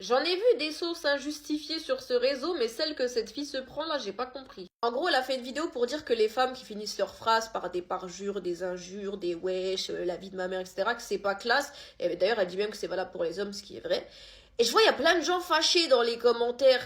J'en ai vu des sauces injustifiées sur ce réseau, mais celle que cette fille se prend là, j'ai pas compris. En gros, elle a fait une vidéo pour dire que les femmes qui finissent leurs phrases par des parjures, des injures, des wesh, la vie de ma mère, etc., que c'est pas classe. Et d'ailleurs, elle dit même que c'est valable pour les hommes, ce qui est vrai. Et je vois, il y a plein de gens fâchés dans les commentaires.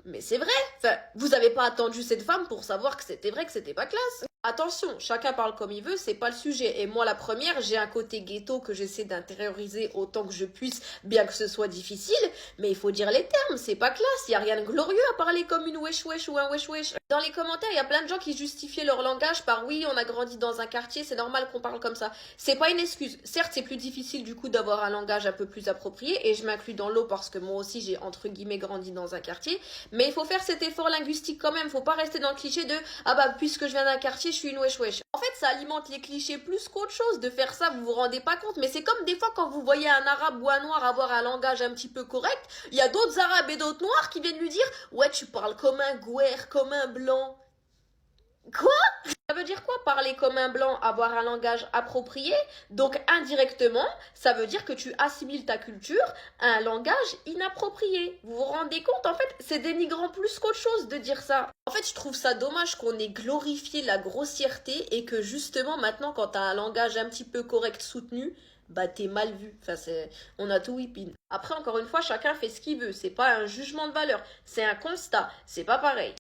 Mais c'est vrai. Enfin, vous avez pas attendu cette femme pour savoir que c'était vrai, que c'était pas classe. Attention, chacun parle comme il veut, c'est pas le sujet. Et moi, la première, j'ai un côté ghetto que j'essaie d'intérioriser autant que je puisse, bien que ce soit difficile. Mais il faut dire les termes, c'est pas classe. Y a rien de glorieux à parler comme une wesh wesh ou un wesh wesh. Dans les commentaires, il y a plein de gens qui justifiaient leur langage par oui, on a grandi dans un quartier, c'est normal qu'on parle comme ça. C'est pas une excuse. Certes, c'est plus difficile du coup d'avoir un langage un peu plus approprié, et je m'inclus dans l'eau parce que moi aussi j'ai entre guillemets grandi dans un quartier. Mais il faut faire cet effort linguistique quand même. Faut pas rester dans le cliché de ah bah puisque je viens d'un quartier, je suis une wesh wesh. En fait, ça alimente les clichés plus qu'autre chose de faire ça, vous vous rendez pas compte. Mais c'est comme des fois quand vous voyez un arabe ou un noir avoir un langage un petit peu correct, il y a d'autres arabes et d'autres noirs qui viennent lui dire ouais, tu parles comme un gouer, comme un blanc. Quoi? Ça veut dire quoi parler comme un blanc, avoir un langage approprié? Donc indirectement, ça veut dire que tu assimiles ta culture à un langage inapproprié. Vous vous rendez compte? En fait, c'est dénigrant plus qu'autre chose de dire ça. En fait, je trouve ça dommage qu'on ait glorifié la grossièreté et que justement maintenant, quand t'as un langage un petit peu correct soutenu, bah t'es mal vu. Enfin, on a tout whipping. Après, encore une fois, chacun fait ce qu'il veut. C'est pas un jugement de valeur, c'est un constat. C'est pas pareil.